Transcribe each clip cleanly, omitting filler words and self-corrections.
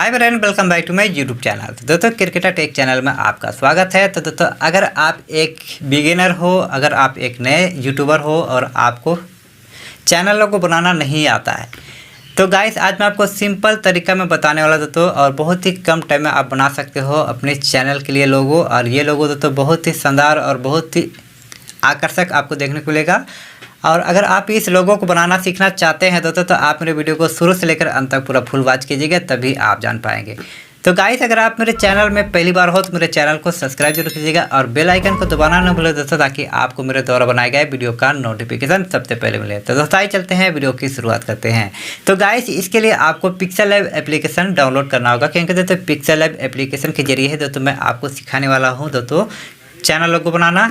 Hi friend, welcome back to my YouTube channel. तो दोस्तों, cricketer take channel में आपका स्वागत है। तो दोस्तों, अगर आप एक बिगिनर हो, अगर आप एक नए यूट्यूबर हो और आपको चैनलों को बनाना नहीं आता है, तो गाइस आज मैं आपको सिंपल तरीका में बताने वाला दोस्तों, और बहुत ही कम टाइम में आप बना सकते हो अपने चैनल के लिए लोगो। और ये लोगो दोस्तों बहुत ही शानदार और बहुत ही आकर्षक आपको देखने को मिलेगा। और अगर आप इस लोगों को बनाना सीखना चाहते हैं दोस्तों, तो आप मेरे वीडियो को शुरू से लेकर अंत तक पूरा फुल वॉच कीजिएगा, तभी आप जान पाएंगे। तो गाइस, अगर आप मेरे चैनल में पहली बार हो तो मेरे चैनल को सब्सक्राइब जरूर कीजिएगा और बेल आइकन को दबाना न भूलें दोस्तों, ताकि आपको मेरे द्वारा बनाए गए वीडियो का नोटिफिकेशन सबसे पहले मिले। तो दोस्तों आइए चलते हैं, वीडियो की शुरुआत करते हैं। तो गाइस, इसके लिए आपको पिक्सल लैब एप्लीकेशन डाउनलोड करना होगा, क्योंकि दोस्तों पिक्सल लैब एप्लीकेशन के जरिए दोस्तों मैं आपको सिखाने वाला हूँ दोस्तों चैनल लोगो बनाना।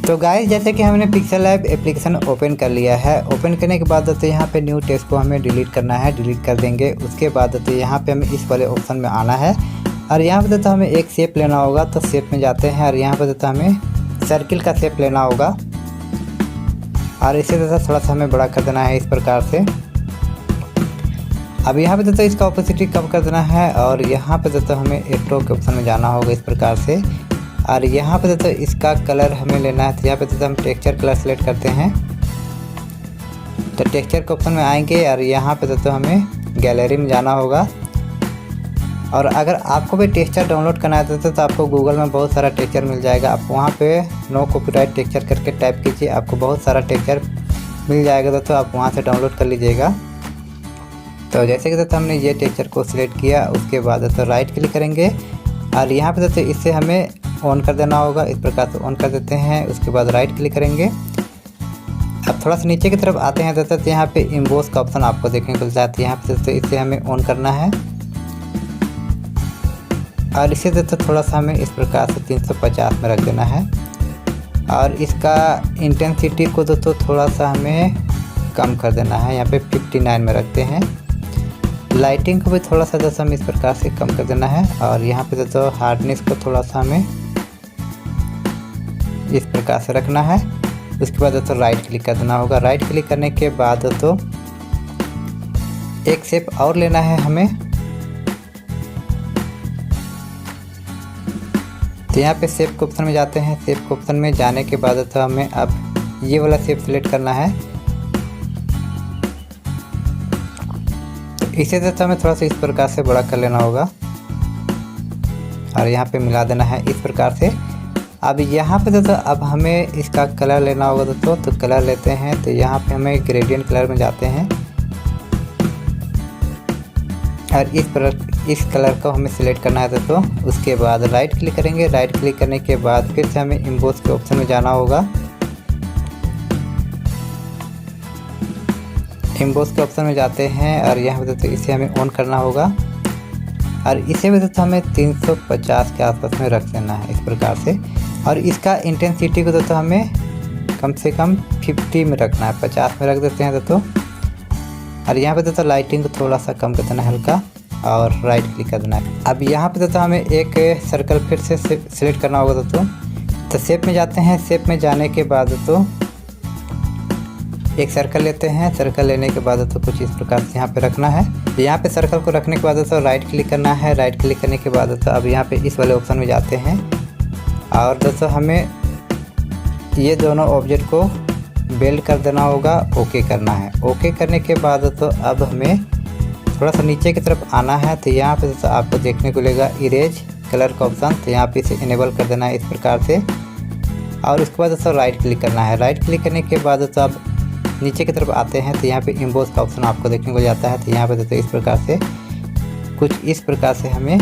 तो गाइस, जैसे कि हमने पिक्सल लैब एप्लीकेशन ओपन कर लिया है। ओपन करने के बाद दोस्तों यहाँ पे न्यू टेक्स्ट को हमें डिलीट करना है, डिलीट कर देंगे। उसके बाद दोस्तों यहाँ पे हमें इस वाले ऑप्शन में आना है और यहाँ पे दोस्तों हमें एक शेप लेना होगा। तो शेप में जाते हैं और यहाँ पे दोस्तों हमें सर्किल का शेप लेना होगा और इसे दोस्तों थोड़ा सा हमें बड़ा कर देना है इस प्रकार से। अब यहाँ पे दोस्तों इसका ऑपोसिटी कम कर देना है और यहाँ पे दोस्तों हमें एक्टो के ऑप्शन में जाना होगा इस प्रकार से। और यहाँ पे दोस्तों इसका कलर हमें लेना है। तो यहाँ पे दोस्तों हम टेक्सचर कलर सेलेक्ट करते हैं। तो टेक्सचर के ऑप्शन में आएंगे और यहाँ पे दोस्तों हमें गैलरी में जाना होगा। और अगर आपको भी टेक्सचर डाउनलोड करना है दोस्तों, तो आपको गूगल में बहुत सारा टेक्सचर मिल जाएगा। आप वहाँ पे नो कॉपीराइट टेक्सचर करके टाइप कीजिए, आपको बहुत सारा टेक्सचर मिल जाएगा दोस्तों, आप वहाँ से डाउनलोड कर लीजिएगा। तो जैसे कि दोस्तों हमने ये टेक्सचर को सिलेक्ट किया, उसके बाद दोस्तों राइट क्लिक करेंगे और यहाँ पे दोस्तों इससे हमें ऑन कर देना होगा। इस प्रकार से ऑन कर देते हैं। उसके बाद राइट क्लिक करेंगे। अब थोड़ा सा नीचे की तरफ आते हैं दोस्तों, तो यहाँ पे इम्बोस का ऑप्शन आपको देखने को मिलता है। तो यहाँ पे दोस्तों इसे हमें ऑन करना है और इसे दोस्तों थोड़ा सा हमें इस प्रकार से 350 में रख देना है। और इसका इंटेंसिटी को दोस्तों थोड़ा सा हमें कम कर देना है, यहाँ पे 59 में रखते हैं। लाइटिंग को भी थोड़ा सा दोस्तों हमें इस प्रकार से कम कर देना है और यहाँ पे दोस्तों हार्डनेस को थोड़ा सा हमें इस प्रकार से रखना है। उसके बाद दोस्तों राइट क्लिक कर देना होगा। राइट क्लिक करने के बाद दोस्तों एक शेप और लेना है हमें। तो यहाँ पे शेप के ऑप्शन में जाते हैं। शेप के ऑप्शन में जाने के बाद दोस्तों हमें अब ये वाला शेप सेलेक्ट करना है। तो इसे दोस्तों हमें थोड़ा सा इस प्रकार से बड़ा कर लेना होगा और यहाँ पे मिला देना है इस प्रकार से। अब यहाँ पे दोस्तों अब हमें इसका कलर लेना होगा दोस्तों। तो कलर लेते हैं। तो यहाँ पे हमें ग्रेडियंट कलर में जाते हैं और इस कलर को हमें सिलेक्ट करना है दोस्तों। उसके बाद राइट क्लिक करेंगे। राइट क्लिक करने के बाद फिर से हमें इम्बोस के ऑप्शन में जाना होगा। इम्बोस के ऑप्शन में जाते हैं और यहाँ पे दोस्तों इसे हमें ऑन करना होगा और इसे भी दोस्तों हमें 350 के आसपास में रख देना है इस प्रकार से। और इसका इंटेंसिटी को दोस्तों हमें कम से कम 50 में रखना है, 50 में रख देते हैं दोस्तों। और यहाँ पे दोस्तों लाइटिंग को थोड़ा सा कम कर देना है हल्का और राइट क्लिक कर देना है। अब यहाँ पे दोस्तों हमें एक सर्कल फिर से सिलेक्ट करना होगा दोस्तों। तो शेप में जाते हैं। शेप में जाने के बाद दोस्तों एक सर्कल लेते हैं। सर्कल लेने के बाद दोस्तों कुछ इस प्रकार से यहाँ पे रखना है। यहाँ पे सर्कल को रखने के बाद दोस्तों राइट क्लिक करना है। राइट क्लिक करने के बाद दोस्तों अब यहाँ पे इस वाले ऑप्शन में जाते हैं और दोस्तों हमें ये दोनों ऑब्जेक्ट को बेल्ड कर देना होगा, ओके करना है। ओके करने के बाद दोस्तों अब हमें थोड़ा सा नीचे की तरफ आना है। तो यहाँ पे दोस्तों आपको देखने को मिलेगा इरेज कलर का ऑप्शन। तो यहाँ पे इसे इनेबल कर देना है इस प्रकार से और उसके बाद दोस्तों राइट क्लिक करना है। राइट क्लिक करने के बाद दोस्तों अब नीचे की तरफ आते हैं। तो यहाँ पे इम्बोस का ऑप्शन आपको देखने को जाता है। तो यहाँ पे दोस्तों इस प्रकार से कुछ इस प्रकार से हमें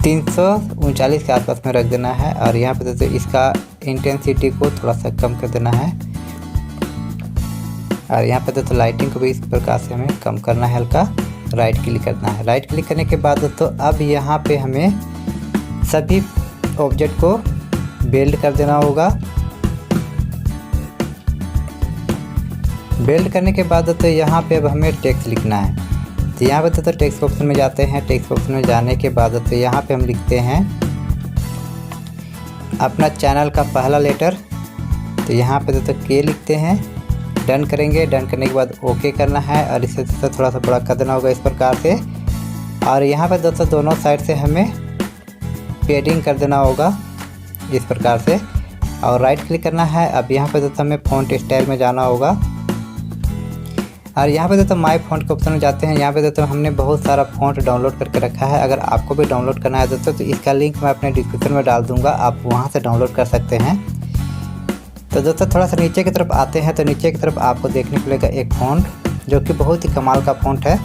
$339 के आसपास में रख देना है और यहाँ पे दोस्तों इसका इंटेंसिटी को थोड़ा सा कम कर देना है और यहाँ पे दोस्तों लाइटिंग को भी इस प्रकार से हमें कम करना है हल्का। राइट क्लिक करना है। राइट क्लिक करने के बाद दोस्तों अब यहाँ पे हमें सभी ऑब्जेक्ट को बेल्ड कर देना होगा। बेल्ड करने के बाद दोस्तों यहाँ पे अब हमें टेक्स्ट लिखना है। तो यहाँ पे दोस्तों टेक्स्ट ऑप्शन में जाते हैं। टेक्स्ट ऑप्शन में जाने के बाद दोस्तों यहाँ पे हम लिखते हैं अपना चैनल का पहला लेटर। तो यहाँ पे दोस्तों के लिखते हैं डन करेंगे। डन करने के बाद ओके करना है और इसे दोस्तों थोड़ा सा बड़ा कर देना होगा इस प्रकार से। और यहाँ पर दोस्तों दोनों साइड से हमें पेडिंग कर देना होगा इस प्रकार से और राइट क्लिक करना है। अब यहाँ पर दोस्तों हमें फ़ॉन्ट स्टाइल में जाना होगा और यहाँ पे दोस्तों माय फ़ॉन्ट के ऑप्शन में जाते हैं। यहाँ पे दोस्तों हमने बहुत सारा फ़ॉन्ट डाउनलोड करके रखा है। अगर आपको भी डाउनलोड करना है दोस्तों तो इसका लिंक मैं अपने डिस्क्रिप्शन में डाल दूँगा, आप वहाँ से डाउनलोड कर सकते हैं। तो दोस्तों थोड़ा सा नीचे की तरफ आते हैं तो नीचे की तरफ आपको देखने को मिलेगा एक फ़ॉन्ट जो कि बहुत ही कमाल का फ़ॉन्ट है।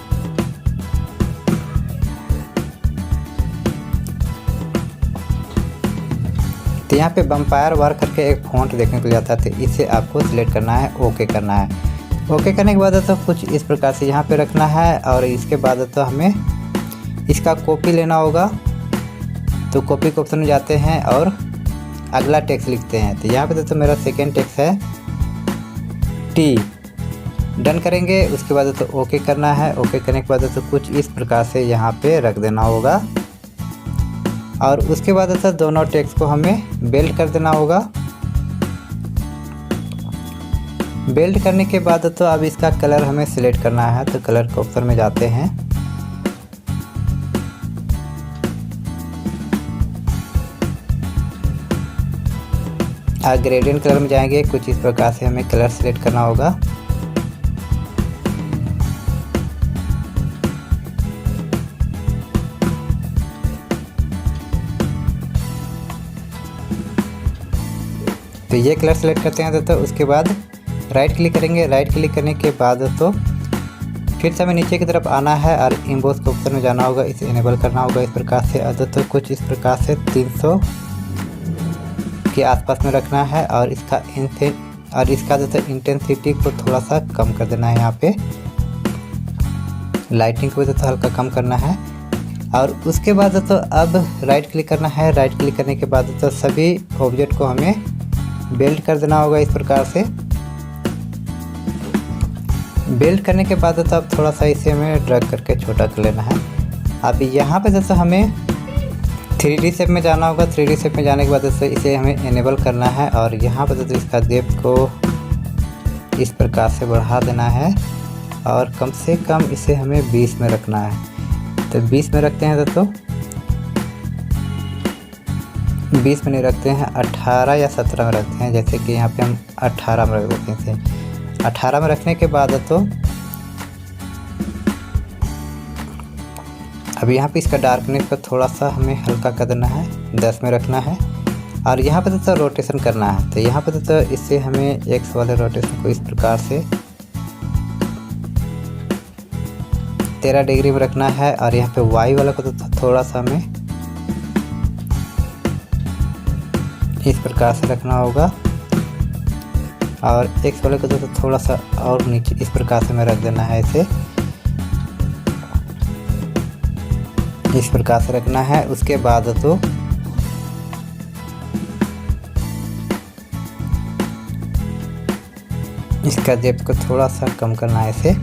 तो यहाँ पे वैम्पायर वार करके एक फ़ॉन्ट देखने को जाता है, तो इसे आपको सिलेक्ट करना है, ओके करना है। ओके करने के बाद तो कुछ इस प्रकार से यहाँ पे रखना है और इसके बाद तो हमें इसका कॉपी लेना होगा। तो कॉपी के ऑप्शन में जाते हैं और अगला टेक्स्ट लिखते हैं। तो यहाँ पे तो मेरा सेकेंड टेक्स्ट है टी। डन करेंगे, उसके बाद तो ओके करना है। ओके करने के बाद तो कुछ इस प्रकार से यहाँ पे रख देना होगा और उसके बाद तो दोनों टेक्स्ट को हमें बेल्ट कर देना होगा। बेल्ट करने के बाद तो अब इसका कलर हमें सिलेक्ट करना है। तो कलर के ऑप्शन में जाते हैं और ग्रेडियंट कलर में जाएंगे। कुछ इस प्रकार से हमें कलर सिलेक्ट करना होगा। तो ये कलर सेलेक्ट करते हैं तो उसके बाद राइट क्लिक करेंगे। राइट क्लिक करने के बाद तो फिर से हमें नीचे की तरफ आना है और इम्बोस के ऑप्शन में जाना होगा, इसे इनेबल करना होगा इस प्रकार से। तो कुछ इस प्रकार से 300 के आसपास में रखना है और इसका दोस्तों इंटेंसिटी को थोड़ा सा कम कर देना है। यहाँ पे लाइटिंग को दोस्तों हल्का कम करना है और उसके बाद दोस्तों अब राइट क्लिक करना है। राइट क्लिक करने के बाद दोस्तों सभी ऑब्जेक्ट को हमें बेल्ट कर देना होगा इस प्रकार से। बेल्ट करने के बाद तो अब थोड़ा सा इसे हमें ड्रैग करके छोटा कर लेना है। अब यहाँ पे दोस्तों हमें 3D शेप में जाना होगा। 3D शेप में जाने के बाद दोस्तों इसे हमें इनेबल करना है और यहाँ पे दोस्तों इसका डेप्थ को इस प्रकार से बढ़ा देना है और कम से कम इसे हमें 20 में रखना है। तो 20 में रखते हैं दोस्तों, 20 में नहीं रखते हैं, 18 या 17 में रखते हैं। जैसे कि यहाँ पे हम 18 में रख देते हैं। 18 में रखने के बाद तो अब यहाँ पे इसका डार्कनेस को थोड़ा सा हमें हल्का कर देना है, 10 में रखना है और यहाँ पे दोस्तों रोटेशन करना है। तो यहाँ पे दोस्तों इससे हमें एक्स वाले रोटेशन को इस प्रकार से 13 डिग्री में रखना है और यहाँ पे वाई वाला को तो थोड़ा सा हमें इस प्रकार से रखना होगा और एक्स वाले को तो थोड़ा सा और नीचे इस प्रकार से हमें रख देना है। इसे इस प्रकार से रखना है। उसके बाद तो इसका डेप्थ को थोड़ा सा कम करना है इसे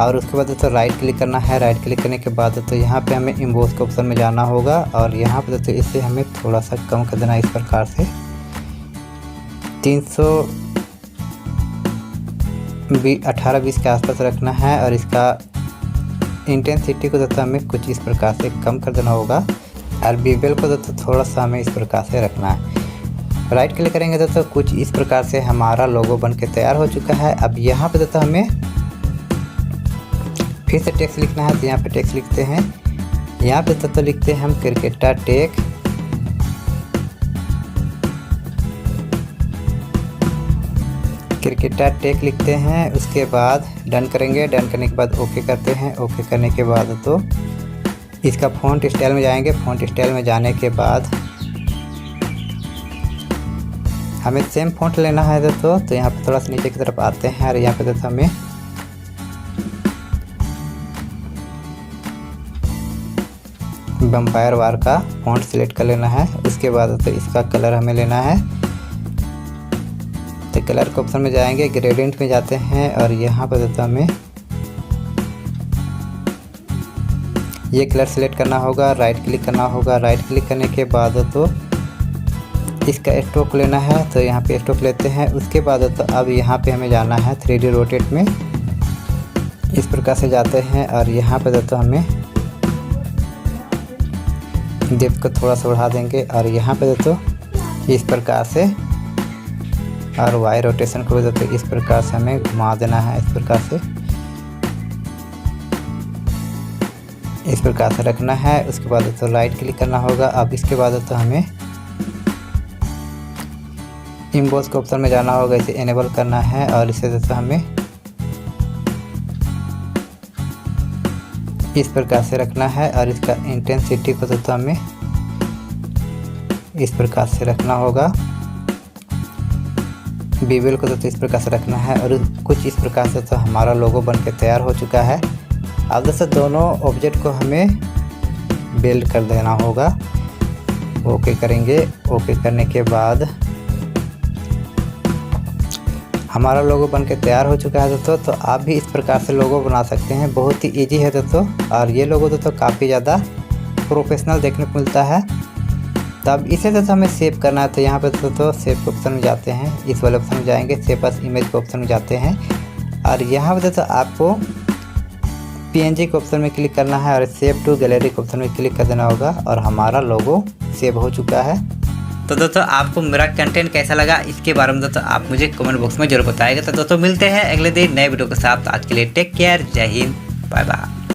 और उसके बाद तो राइट क्लिक करना है। राइट क्लिक करने के बाद तो यहाँ पे हमें इम्बोस के ऑप्शन में जाना होगा और यहाँ पे तो इसे हमें थोड़ा सा कम कर देना है इस प्रकार से। 18-20 के आसपास रखना है और इसका इंटेंसिटी को दोस्तों हमें कुछ इस प्रकार से कम कर देना होगा और बीबेल को दोस्तों थोड़ा सा हमें इस प्रकार से रखना है। राइट क्लिक करेंगे दोस्तों कुछ इस प्रकार से हमारा लोगो बन के तैयार हो चुका है। अब यहाँ पे दोस्तों हमें फिर से टेक्स्ट लिखना है। तो यहाँ पे टेक्स्ट लिखते हैं, यहाँ पे दोस्तों लिखते हैं हम क्रिकेटा टेक लिखते हैं। उसके बाद डन करेंगे। डन करने के बाद ओके करते हैं। ओके करने के बाद तो इसका फ़ॉन्ट स्टाइल में जाएंगे। फ़ॉन्ट स्टाइल में जाने के बाद हमें सेम फ़ॉन्ट लेना है दोस्तों। तो यहाँ पे थोड़ा सा नीचे की तरफ आते हैं और यहाँ पे दोस्तों हमें वैम्पायर वार का फ़ॉन्ट सिलेक्ट कर लेना है। उसके बाद तो इसका कलर हमें लेना है। तो कलर के ऑप्शन में जाएंगे, ग्रेडियंट में जाते हैं और यहाँ पर दोस्तों हमें ये कलर सेलेक्ट करना होगा। राइट क्लिक करना होगा। राइट क्लिक करने के बाद तो इसका स्ट्रोक लेना है तो यहाँ पे स्ट्रोक लेते हैं। उसके बाद तो अब यहाँ पे हमें जाना है 3D रोटेट में, इस प्रकार से जाते हैं और यहाँ पे तो हमें डेप्थ को थोड़ा सा बढ़ा देंगे और यहाँ पे तो इस प्रकार से, और वाई रोटेशन को भी तो इस प्रकार से हमें घुमा देना है। इस प्रकार से रखना है। उसके बाद तो राइट क्लिक करना होगा। अब इसके बाद तो हमें इम्बोस के ऑप्शन में जाना होगा, इसे इनेबल करना है और इसे तो हमें इस प्रकार से रखना है और इसका इंटेंसिटी को तो हमें इस प्रकार से रखना होगा। बीबेल को तो इस प्रकार से रखना है और कुछ इस प्रकार से तो हमारा लोगो बनके तैयार हो चुका है। अब दोस्तों दोनों ऑब्जेक्ट को हमें बिल्ड कर देना होगा। ओके करेंगे। ओके करने के बाद हमारा लोगो बनके तैयार हो चुका है दोस्तों। तो आप भी इस प्रकार से लोगो बना सकते हैं, बहुत ही इजी है दोस्तों। और ये लोगो दोस्तों काफ़ी ज़्यादा प्रोफेशनल देखने को मिलता है। तब इसे दोस्तों हमें सेव करना है, तो यहाँ पे दोस्तों सेव के ऑप्शन में जाते हैं, इस वाले ऑप्शन में जाएंगे, सेव एज इमेज के ऑप्शन में जाते हैं और यहाँ पे दोस्तों आपको PNG के ऑप्शन में क्लिक करना है और सेव टू गैलरी के ऑप्शन में क्लिक कर देना होगा और हमारा लोगो सेव हो चुका है। तो दोस्तों आपको मेरा कंटेंट कैसा लगा इसके बारे में दोस्तों आप मुझे कमेंट बॉक्स में जरूर बताइएगा। तो दोस्तों मिलते हैं अगले दिन नए वीडियो के साथ। आज के लिए टेक केयर, जय हिंद, बाय बाय।